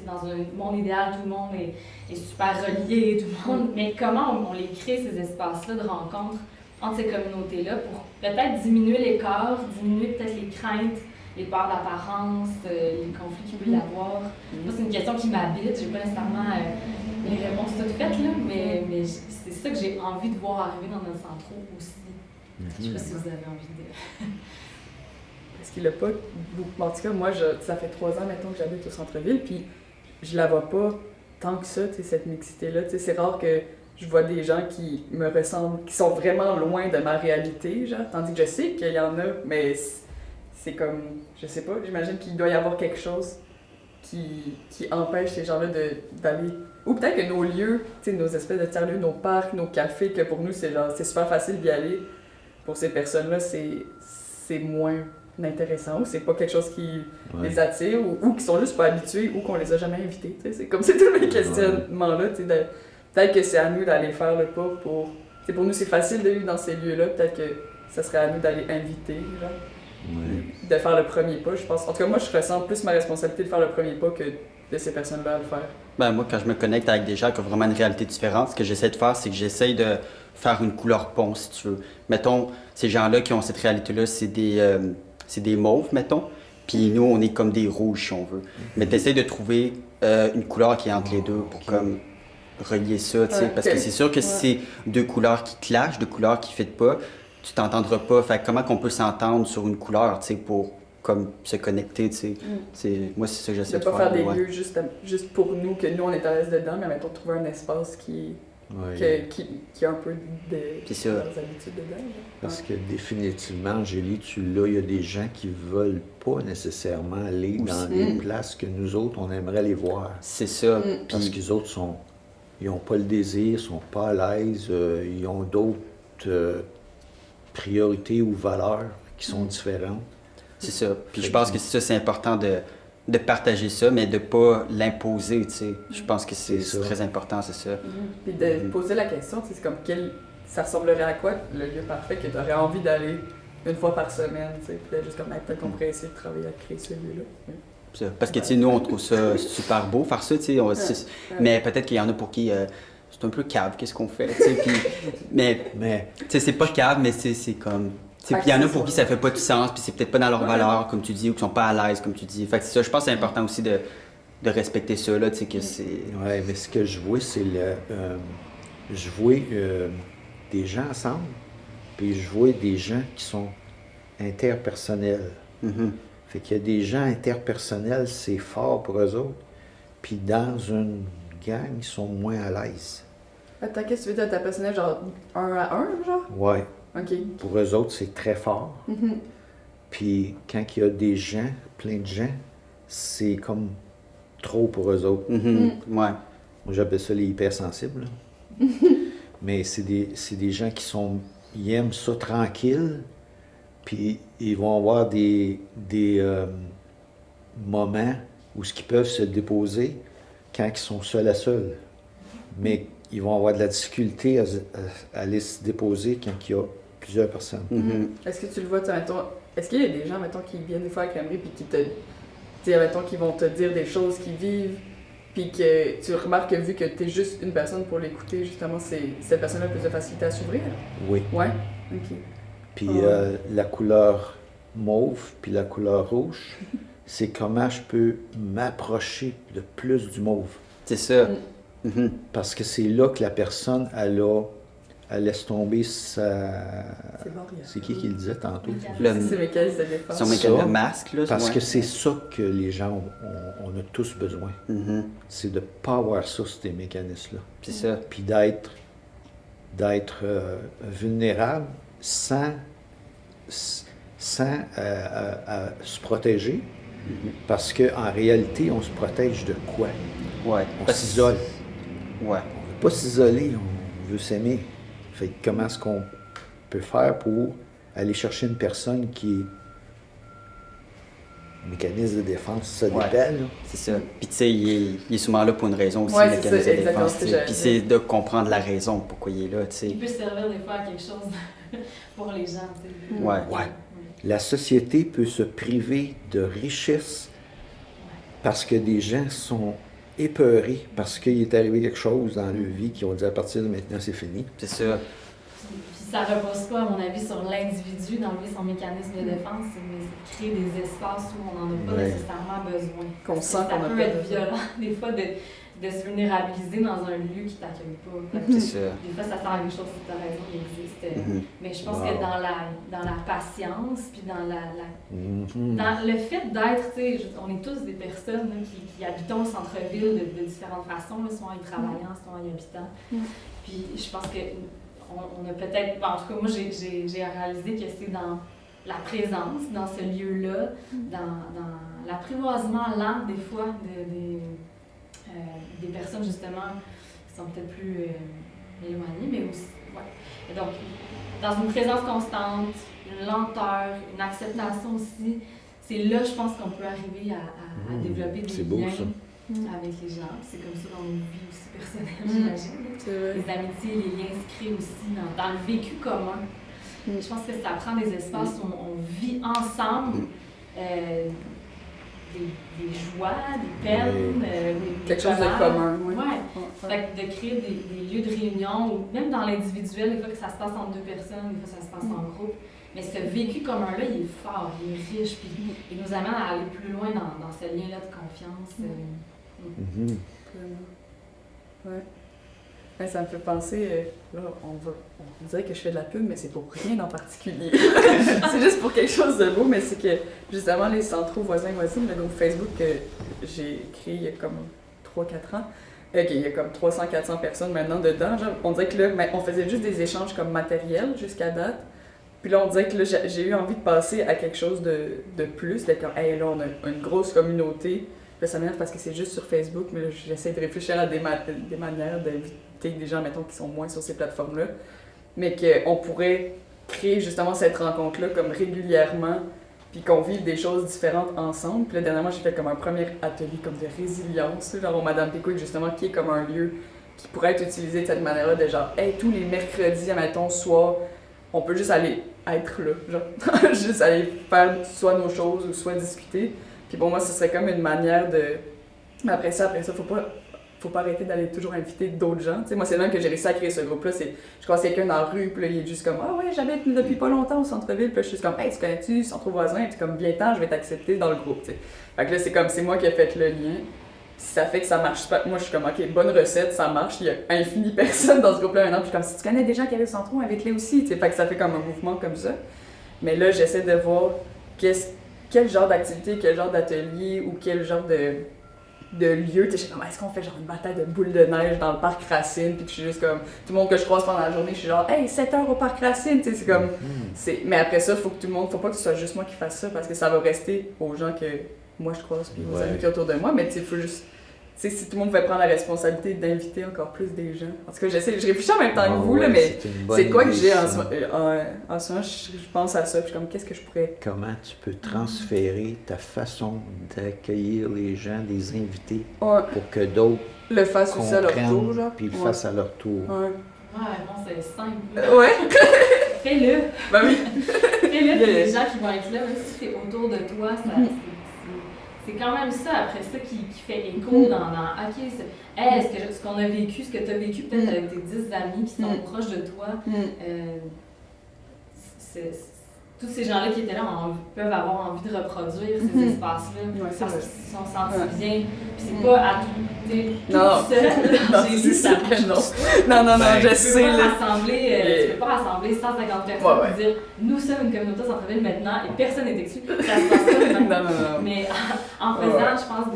dans un monde idéal, tout le monde est super relié, tout le monde, mais comment on les crée, ces espaces-là de rencontre entre ces communautés-là pour peut-être diminuer l'écart, diminuer peut-être les craintes, les peurs d'apparence, les conflits qu'il peut y avoir. Moi, c'est une question qui m'habite, j'ai pas nécessairement les réponses toutes faites, là, mais c'est ça que j'ai envie de voir arriver dans notre centre aussi. Je sais pas si vous avez envie de... Parce qu'il a pas beaucoup. En tout cas, moi, ça fait 3 ans, mettons, que j'habite au centre-ville, puis je la vois pas tant que ça, tu sais, cette mixité-là. Tu sais, c'est rare que je vois des gens qui me ressemblent, qui sont vraiment loin de ma réalité, genre. Tandis que je sais qu'il y en a, mais c'est comme, je sais pas, j'imagine qu'il doit y avoir quelque chose qui empêche ces gens-là d'aller. Ou peut-être que nos lieux, tu sais, nos espèces de tiers-lieux, nos parcs, nos cafés, que pour nous, c'est super facile d'y aller. Pour ces personnes-là, c'est moins intéressant, ou c'est pas quelque chose qui les attire, ou qui sont juste pas habitués, ou qu'on les a jamais invités. Tu sais, c'est comme c'est tous les questionnements-là. Tu sais, peut-être que c'est à nous d'aller faire le pas pour. Tu sais, pour nous, c'est facile de vivre dans ces lieux-là. Peut-être que ça serait à nous d'aller inviter, genre. De faire le premier pas, je pense. En tout cas, moi, je ressens plus ma responsabilité de faire le premier pas que de ces personnes-là à le faire. Ben, moi, quand je me connecte avec des gens qui ont vraiment une réalité différente, ce que j'essaie de faire, c'est que j'essaie de faire une couleur pont, si tu veux. Mettons, ces gens-là qui ont cette réalité-là, c'est des mauves, mettons. Puis nous, on est comme des rouges, si on veut. Mais tu essaies de trouver une couleur qui est entre les deux pour comme relier ça, tu sais. Parce que c'est sûr que si c'est deux couleurs qui clashent, deux couleurs qui ne fitent pas, tu t'entendras pas. Fait que comment qu'on peut s'entendre sur une couleur, tu sais, pour comme se connecter, tu sais. Moi, c'est ça que j'essaie de faire. De pas faire des lieux juste pour nous, que nous, on est à l'aise dedans, mais mettons, trouver un espace qui a un peu de leurs habitudes dedans. Parce que définitivement, Angélie, il y a des gens qui veulent pas nécessairement aller dans des places que nous autres, on aimerait les voir. C'est ça. Parce qu'ils autres ils n'ont pas le désir, ils sont pas à l'aise, ils ont d'autres priorités ou valeurs qui sont différentes. C'est ça. Puis je pense que c'est important de partager ça, mais de ne pas l'imposer, tu sais. Je pense que c'est très important, c'est ça. Puis de poser la question, c'est comme ça ressemblerait à quoi le lieu parfait que tu aurais envie d'aller une fois par semaine, tu sais. Puis juste comme peut-être qu'on pourrait essayer de travailler à créer ce lieu-là. Parce que, tu sais, nous, on trouve ça super beau faire ça, tu sais. Mais peut-être qu'il y en a pour qui c'est un peu cave, qu'est-ce qu'on fait, tu sais. Puis, mais tu sais, c'est pas cave, mais c'est comme... Puis il y en a pour qui ça fait pas de sens, puis c'est peut-être pas dans leur valeur, comme tu dis, ou qui sont pas à l'aise, comme tu dis. Fait que c'est ça, je pense que c'est important aussi de respecter ça, là, tu sais, que c'est... Oui, mais ce que je vois, c'est je vois des gens ensemble, puis je vois des gens qui sont interpersonnels. Fait qu'il y a des gens interpersonnels, c'est fort pour eux autres, puis dans une gang, ils sont moins à l'aise. Attends, qu'est-ce que tu veux dire interpersonnel, genre 1 à 1, genre? Ouais. OK. Pour eux autres, c'est très fort. Puis quand il y a des gens, plein de gens, c'est comme trop pour eux autres. Ouais. Moi, j'appelle ça les hypersensibles. Mais c'est des gens ils aiment ça tranquille, puis ils vont avoir des moments où ils peuvent se déposer quand ils sont seuls à seuls. Mais ils vont avoir de la difficulté à aller se déposer quand il y a plusieurs personnes. Est-ce que tu le vois, mettons, est-ce qu'il y a des gens, mettons, qui viennent des fois à Crèmerie puis qui te, tu sais, mettons, qui vont te dire des choses qu'ils vivent, puis que tu remarques que vu que tu es juste une personne pour l'écouter, justement, cette personne-là a plus de facilité à s'ouvrir? Oui. Ouais? OK. Puis la couleur mauve puis la couleur rouge, c'est comment je peux m'approcher de plus du mauve. C'est ça. Parce que c'est là que la personne, elle laisse tomber sa... C'est qui le disait tantôt? C'est mécanisme de défense. Son mécanisme de masque, là. Parce que c'est ça que les gens, on a tous besoin. C'est de ne pas avoir ça, ces mécanismes-là. C'est ça. Puis d'être vulnérable sans se protéger. Parce qu'en réalité, on se protège de quoi? Ouais. On s'isole. Ouais. On ne veut pas s'isoler, on veut s'aimer. Fait que comment est-ce qu'on peut faire pour aller chercher une personne qui est mécanisme de défense, ça dépend, là. C'est ça. Puis tu sais, il est souvent là pour une raison aussi, Ouais, le mécanisme c'est de défense. exactement. Puis c'est de comprendre la raison pourquoi il est là, tu sais. Il peut servir des fois à quelque chose pour les gens, tu sais. Ouais. La société peut se priver de richesses parce que des gens sont épeurés parce qu'il est arrivé quelque chose dans leur vie qui ont dit à partir de maintenant c'est fini. C'est ça. Puis ça repose pas, à mon avis, sur l'individu d'enlever son mécanisme de défense, mais créer des espaces où on n'en a pas nécessairement besoin. Qu'on sent ça qu'on a peut pas être besoin. violent, des fois, de se vulnérabiliser dans un lieu qui t'accueille pas. C'est ça. Des fois, ça sert à quelque chose, tu as raison, il existe. Mais je pense que dans la patience, puis dans dans le fait d'être, tu sais, on est tous des personnes là, qui habitons le centre-ville de différentes façons, là, soit en y travaillant, soit en y habitant. Puis je pense que on a peut-être, en tout cas moi j'ai réalisé que c'est dans la présence, dans ce lieu-là, dans l'apprivoisement lent des fois des personnes justement qui sont peut-être plus éloignées, mais aussi, Et donc, dans une présence constante, une lenteur, une acceptation aussi, c'est là, je pense, qu'on peut arriver à développer des liens avec les gens. C'est comme ça dans nos vies aussi personnelles, j'imagine. Les amitiés, les liens se créent aussi dans le vécu commun. Je pense que ça prend des espaces où on vit ensemble des joies, des peines, quelque chose de commun. Fait que de créer des lieux de réunion, ou même dans l'individuel, des fois que ça se passe entre deux personnes, des fois ça se passe en groupe. Mais ce vécu commun-là, il est fort, il est riche, puis il nous amène à aller plus loin dans ce lien-là de confiance. Ouais, ça me fait penser, là, on dirait que je fais de la pub, mais c'est pour rien en particulier. C'est juste pour quelque chose de beau, mais c'est que justement les centraux voisins-voisines, le groupe Facebook que j'ai créé il y a comme 3-4 ans, il y a comme 300-400 personnes maintenant dedans. Genre, on dirait que là, on faisait juste des échanges comme matériels jusqu'à date. Puis là, on dirait que là, j'ai eu envie de passer à quelque chose de plus, d'être comme, hey, là, on a une grosse communauté. Là, ça m'énerve parce que c'est juste sur Facebook, mais là, j'essaie de réfléchir à des manières d'inviter des gens, mettons, qui sont moins sur ces plateformes-là. Mais qu'on pourrait créer justement cette rencontre-là comme régulièrement, puis qu'on vive des choses différentes ensemble. Puis là, dernièrement, j'ai fait comme un premier atelier comme de résilience, genre au Madame Pickwick, justement, qui est comme un lieu qui pourrait être utilisé de cette manière-là, de genre, hey, tous les mercredis, admettons, soir, on peut juste aller être là, genre, juste aller faire soit nos choses ou soit discuter. Puis pour moi, ce serait comme une manière de... Après ça, faut pas arrêter d'aller toujours inviter d'autres gens. Tu sais, moi, c'est même que j'ai réussi à créer ce groupe-là. Je croise quelqu'un dans la rue, puis là, il est juste comme « Ah ouais, j'habite depuis pas longtemps au centre-ville. » Puis là, je suis comme « Hey, tu connais-tu centre voisin? » Puis comme « Viens-t'en, je vais t'accepter dans le groupe. » tu sais. Fait que là, c'est comme, c'est moi qui ai fait le lien. Puis ça fait que ça marche pas. Moi, je suis comme « Ok, bonne recette, ça marche. » Il y a infini personnes dans ce groupe-là maintenant. Puis je suis comme « Si tu connais des gens qui arrivent au centre, invite-les aussi. » Tu sais, fait que ça fait comme un mouvement comme ça. Mais là, j'essaie de voir quel genre d'activité, quel genre d'atelier ou quel genre de lieu. Tu sais, je suis comme, est-ce qu'on fait genre une bataille de boules de neige dans le parc Racine? Puis je suis juste comme, tout le monde que je croise pendant la journée, je suis genre, hey, 7 heures au parc Racine! Tu sais, c'est comme, mais après ça, faut pas que ce soit juste moi qui fasse ça parce que ça va rester aux gens que moi je croise puis aux amis qui sont autour de moi. Mais tu sais, faut juste sais, si tout le monde pouvait prendre la responsabilité d'inviter encore plus des gens. En tout cas, je réfléchis en même temps que vous, ouais, là, mais c'est quoi que j'ai en ça. ce moment, je pense à ça, puis je suis comme, qu'est-ce que je pourrais... Comment tu peux transférer ta façon d'accueillir les gens, des invités, Ouais, pour que d'autres le fassent aussi à leur tour, comprennent, genre. puis le Ouais. fassent à leur tour. Ouais. Ouais, bon, c'est simple. Ouais, Fais-le. ben oui. Fais-le, puis les gens qui vont être là, même si c'est autour de toi, c'est quand même ça, après ça, qui fait écho dans OK, hey, ce qu'on a vécu, ce que tu as vécu peut-être avec tes 10 amis qui sont proches de toi, tous ces gens-là qui étaient là peuvent avoir envie de reproduire ces espaces-là Ouais, c'est parce vrai. qu'ils se sont sentis bien. Puis c'est pas à tout, t'es Non. tout seul. Non, J'ai c'est vu ça. sûr que non. Non, Ben, je Tu sais, peux pas là. rassembler, tu peux pas rassembler 150 personnes Ouais. et dire nous sommes une communauté centre-ville maintenant et personne n'est exclu. Ça se passe pas maintenant. Non. Mais en faisant, je pense,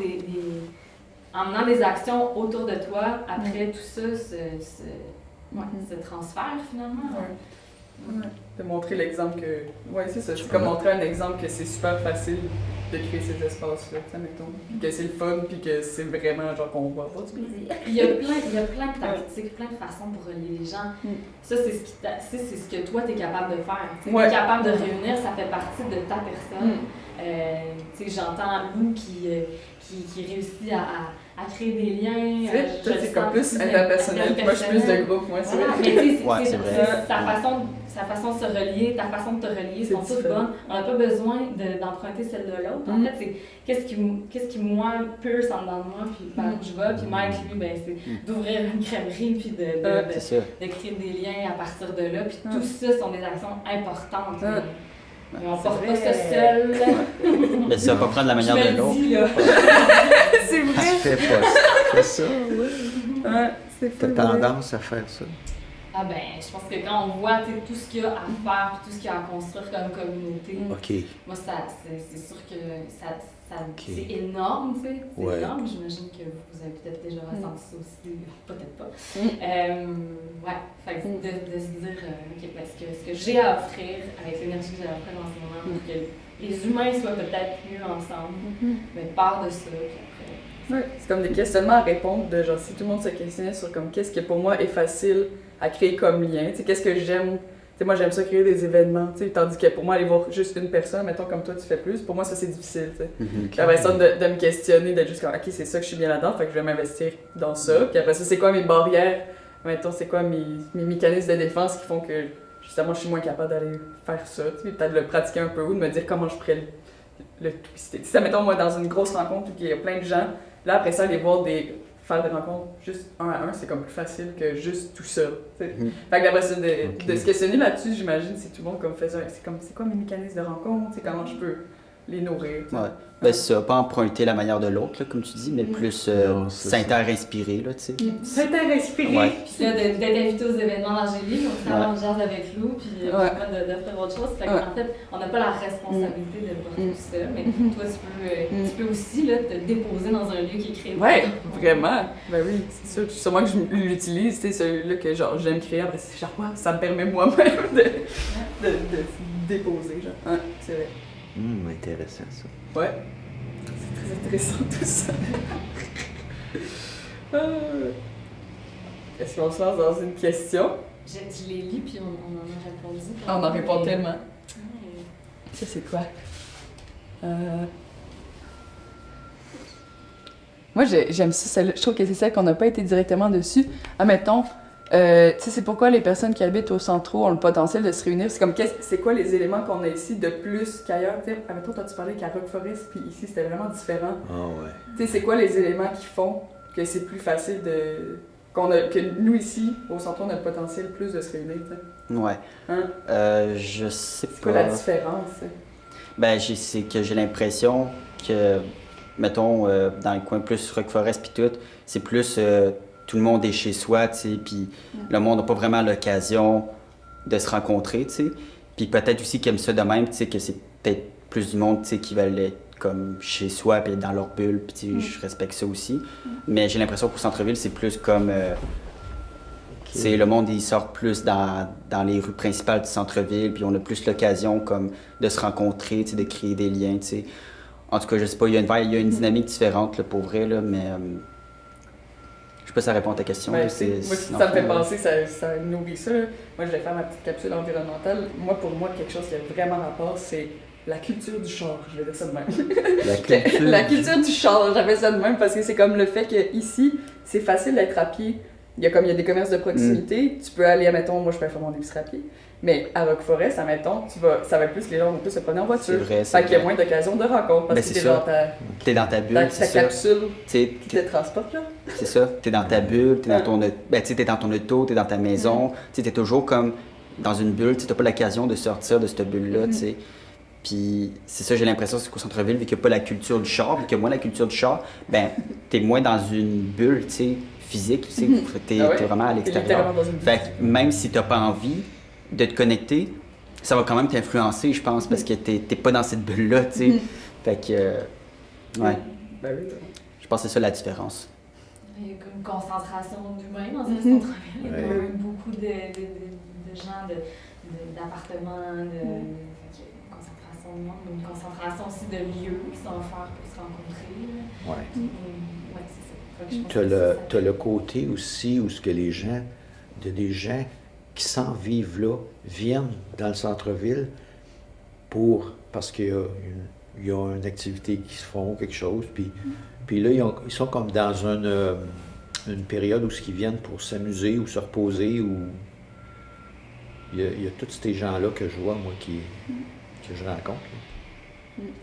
en menant des actions autour de toi, après tout ça se transfère finalement. Ouais. De montrer l'exemple que... Ouais, c'est ça. C'est comme montrer un exemple que c'est super facile de créer ces espaces-là, ça, mettons. Puis que c'est le fun, puis que c'est vraiment genre qu'on va avoir du plaisir. Il y a plein de tactiques, plein de façons pour relier les gens. Ça, c'est ce que toi, tu es capable de faire. Tu es capable de réunir, ça fait partie de ta personne. Tu sais, j'entends Lou qui réussit à créer des liens. Toi, c'est comme plus interpersonnel. Moi, je suis plus de groupe, moi, c'est vrai. Mais c'est vrai. sa façon de se relier, ta façon de te relier, C'est sont toutes différent. bonnes. On n'a pas besoin d'emprunter celle de l'autre. En fait, c'est qu'est-ce qui moi, pulse en dedans de moi, puis par où je vais. Puis Mike, lui, ben, c'est d'ouvrir une crèmerie, puis C'est ça. de créer des liens à partir de là. Puis tout ça sont des actions importantes. Mais on porte pas ça seul. Mais ça va pas prendre la manière Je de me le l'autre. dis, là. C'est Tu vrai! fais pas ça. Tu fais ça, ouais. Ouais, c'est T'as pas vrai. tendance à faire ça. Ah ben, je pense que quand on voit tout ce qu'il y a à faire, puis tout ce qu'il y a à construire comme communauté, OK. moi, c'est sûr que Ok. c'est énorme, tu sais. C'est Ouais. énorme. J'imagine que vous avez peut-être déjà ressenti ça aussi, peut-être pas. Ouais, fait que de se dire, OK, parce que ce que j'ai à offrir, avec l'énergie que j'ai à offrir dans ce moment, pour que les humains soient peut-être mieux ensemble, mais part de ça, puis après... Ouais, c'est comme des questionnements à répondre de genre si tout le monde se questionnait sur comme qu'est-ce qui pour moi est facile à créer comme lien, tu sais, qu'est-ce que j'aime. Tu sais, moi j'aime ça créer des événements, tu sais, tandis que pour moi aller voir juste une personne, mettons comme toi tu fais plus, pour moi ça c'est difficile, tu sais. Puis après ça de me questionner, d'être juste comme OK, c'est ça que je suis bien là-dedans, fait que je vais m'investir dans ça. Puis après ça c'est quoi mes barrières, mettons c'est quoi mes mécanismes de défense qui font que justement je suis moins capable d'aller faire ça, tu sais, peut-être le pratiquer un peu ou de me dire comment je pourrais le twister. Tu sais, mettons moi dans une grosse rencontre où il y a plein de gens. Là, après ça, aller faire des rencontres juste un à un, c'est comme plus facile que juste tout seul. Fait que après ça, de se questionner là-dessus, j'imagine, c'est tout le monde comme fait ça. C'est quoi mes mécanismes de rencontre? C'est comment je peux les nourrir? Ouais. Ben, c'est ça, pas emprunter la manière de l'autre, là, comme tu dis, mais plus Non, c'est ça. s'inter-inspirer, là, tu sais. S'inter-inspirer! Ouais. Puis là, d'être invité aux événements d'Angélique, on s'en va en jazz avec Lou, puis d'offrir autre chose. Fait qu'en fait, on n'a pas la responsabilité de le porter tout seul, mais toi, tu peux aussi là, te déposer dans un lieu qui est créé. Ouais, vraiment! Ben oui, c'est sûr. Sûrement que je l'utilise, tu sais, celui-là que genre j'aime créer. Après, c'est genre, wow, ça me permet moi-même de déposer, genre. Ouais, c'est vrai. Intéressant, ça. Ouais. C'est très intéressant tout ça. Est-ce qu'on se lance dans une question? Je l'ai lu, puis on en a répondu. Ah, on en répond Mais- tellement. Ouais. Ça, c'est quoi? Moi, j'aime ça, celle-là. Je trouve que c'est celle qu'on n'a pas été directement dessus. Admettons, tu sais, c'est pourquoi les personnes qui habitent au centre ont le potentiel de se réunir. C'est comme, c'est quoi les éléments qu'on a ici de plus qu'ailleurs? Tu sais, admettons, toi, tu parlais qu'à Rock Forest, puis ici, c'était vraiment différent. Ah ouais. Tu sais, c'est quoi les éléments qui font que c'est plus facile que nous, ici, au centre, on a le potentiel plus de se réunir, tu sais? Ouais. Hein? Je sais C'est pas. quoi la différence? Ben, c'est que j'ai l'impression que, mettons, dans le coin plus Rock Forest puis tout, c'est plus tout le monde est chez soi, tu sais, puis le monde n'a pas vraiment l'occasion de se rencontrer, tu sais. Puis peut-être aussi qu'ils aiment ça de même, tu sais, que c'est peut-être plus du monde, tu sais, qui veulent être comme chez soi puis être dans leur bulle, puis tu sais, je respecte ça aussi. Mais j'ai l'impression qu'au centre-ville, c'est plus comme... tu sais, le monde, il sort plus dans les rues principales du centre-ville, puis on a plus l'occasion comme de se rencontrer, tu sais, de créer des liens, tu sais. En tout cas, je sais pas, il y a une dynamique différente, là, pour vrai, là, mais Je sais pas si ça répond à ta question. Ben, là, moi, ça me fait penser, ça nourrit ça. Là. Moi, je vais faire ma petite capsule environnementale. Pour moi, quelque chose qui a vraiment rapport, c'est la culture du char. Je vais dire ça de même. La culture du char, j'avais ça de même parce que c'est comme le fait qu'ici, c'est facile d'être à pied. Il y a des commerces de proximité. Tu peux aller, admettons, moi, je peux faire mon épicerie à pied. Mais à Rock-Forest, admettons, ça va être plus, les gens vont plus se promener en voiture. C'est vrai, fait qu'il y a moins d'occasions de rencontre parce que t'es dans ta bulle, ta capsule qui te transporte, là. C'est ça. T'es dans ta bulle, t'es dans ton auto, t'es dans ta maison. T'es toujours comme dans une bulle. T'as pas l'occasion de sortir de cette bulle-là, tu sais. Puis c'est ça, j'ai l'impression, c'est qu'au centre-ville, vu qu'il n'y a pas la culture du char, vu qu'il y a moins la culture du char, ben t'es moins dans une bulle, tu sais, physique, tu sais. T'es vraiment à l'extérieur. Fait que même si t'as pas envie de te connecter, ça va quand même t'influencer, je pense, parce que t'es pas dans cette bulle-là, tu sais. Fait que, ouais. Ben oui. Je pense que c'est ça la différence. Il y a comme une concentration d'humains dans un centre-ville. Il y a quand même beaucoup de gens, d'appartements, une concentration de monde, une concentration aussi de lieux qui sont offerts pour se rencontrer. Oui. Ouais, c'est ça. Tu as le côté aussi où ce que les gens, des gens qui s'en vivent là, viennent dans le centre-ville parce qu'il y a une activité qui se font, quelque chose, puis là, ils sont comme dans une période où ils viennent pour s'amuser ou se reposer, ou il y a tous ces gens-là que je vois, moi, que je rencontre.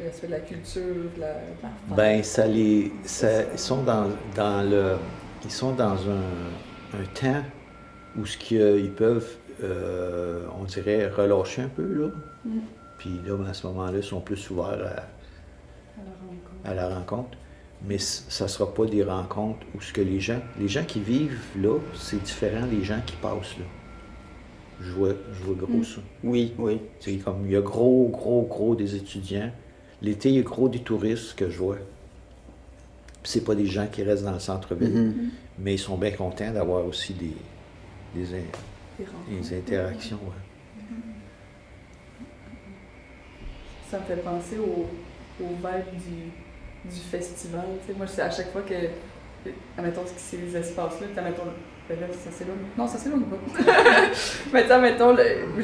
L'aspect de la culture, Ben, ils sont ils sont dans un temps où ils peuvent, on dirait, relâcher un peu, là. Puis là, à ce moment-là, ils sont plus ouverts à la rencontre. Mais ça ne sera pas des rencontres où les gens qui vivent là, c'est différent des gens qui passent là. Je vois gros ça. Oui. C'est comme, il y a gros des étudiants. L'été, il y a gros des touristes que je vois. Puis c'est pas des gens qui restent dans le centre-ville, mais ils sont bien contents d'avoir aussi des interactions. Ouais. Ça me fait penser au vibe du festival. Tu sais, moi, c'est à chaque fois que, admettons, ces espaces-là, admettons, ça s'éloigne. Non, ça s'éloigne pas. Mais tu sais, admettons,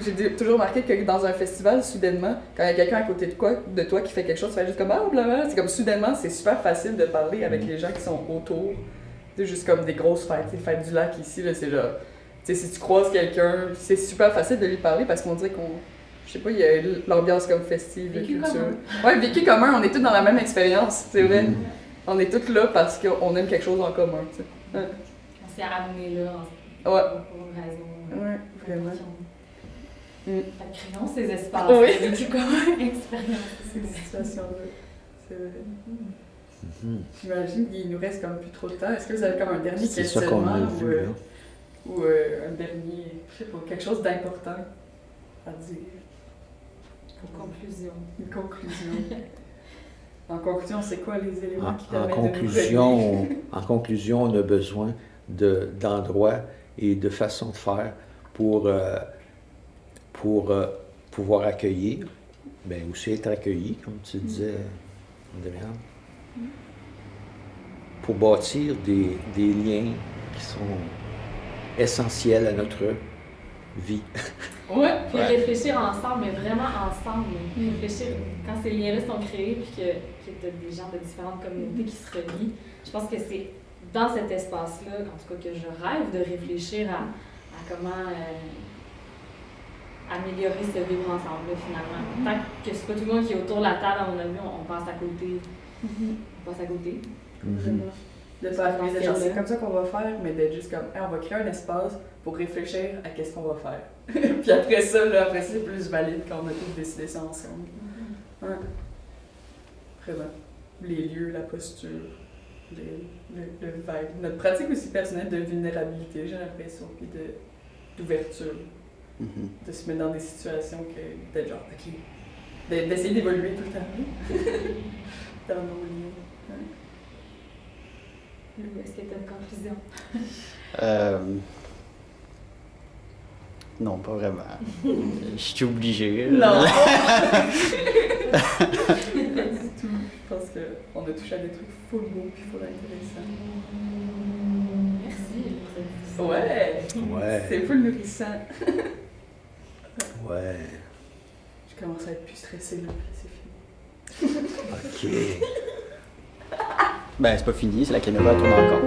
j'ai toujours remarqué que dans un festival, soudainement, quand il y a quelqu'un à côté de toi qui fait quelque chose, tu fais juste comme blablabla. C'est comme soudainement, c'est super facile de parler avec les gens qui sont autour. C'est juste comme des grosses fêtes. Les fêtes du lac ici, là, c'est genre. Tu sais, si tu croises quelqu'un, c'est super facile de lui parler parce qu'on dirait je sais pas, il y a l'ambiance comme festive, la culture. Ouais, vécu commun, on est tous dans la même expérience, c'est vrai. On est tous là parce qu'on aime quelque chose en commun, tu sais. Ouais. On s'est ramenés là Ouais. pour une raison. Ouais, vraiment. Fait que créons ces espaces. Oui. Vécu commun, expérience. Ces situations-là, c'est vrai. J'imagine qu'il nous reste comme plus trop de temps. Est-ce que vous avez comme un dernier questionnement? C'est ça qu'on a vu, là. Ou un dernier, je sais pas, quelque chose d'important à dire? Une conclusion. En conclusion, c'est quoi les éléments qui permettent En conclusion, on a besoin d'endroits et de façons de faire pour pouvoir accueillir, bien aussi être accueilli, comme tu disais, Andréane, pour bâtir des liens qui sont essentiels à notre vie. Ouais, puis réfléchir ensemble, mais vraiment ensemble. Réfléchir quand ces liens-là sont créés, puis que tu as des gens de différentes communautés qui se relient. Je pense que c'est dans cet espace-là, en tout cas, que je rêve de réfléchir à comment améliorer ce vivre ensemble-là, finalement. Tant que c'est pas tout le monde qui est autour de la table, à mon avis, on passe à côté. On passe à côté. De pas arriver de genre, c'est comme ça qu'on va faire, mais d'être juste comme, hey, on va créer un espace pour réfléchir à qu'est-ce qu'on va faire. Puis après ça, c'est plus valide quand on a tous décidé ça ensemble. Ouais. Vraiment. Les lieux, la posture, le vibe. Notre pratique aussi personnelle de vulnérabilité, j'ai l'impression, puis d'ouverture. De se mettre dans des situations que, d'être genre, ok, d'essayer d'évoluer tout le temps. Dans nos lieux. Est-ce que tu as une conclusion? Non, pas vraiment. Je suis obligée. Non! Pas du tout. Je pense qu'on a touché à des trucs full beaux puis full intéressants. Merci pour cette discussion. Ouais! Ouais. C'est full nourrissant. Ouais. Je commence à être plus stressée là, c'est fini. OK. Ben, c'est pas fini, c'est la caméra tourne encore.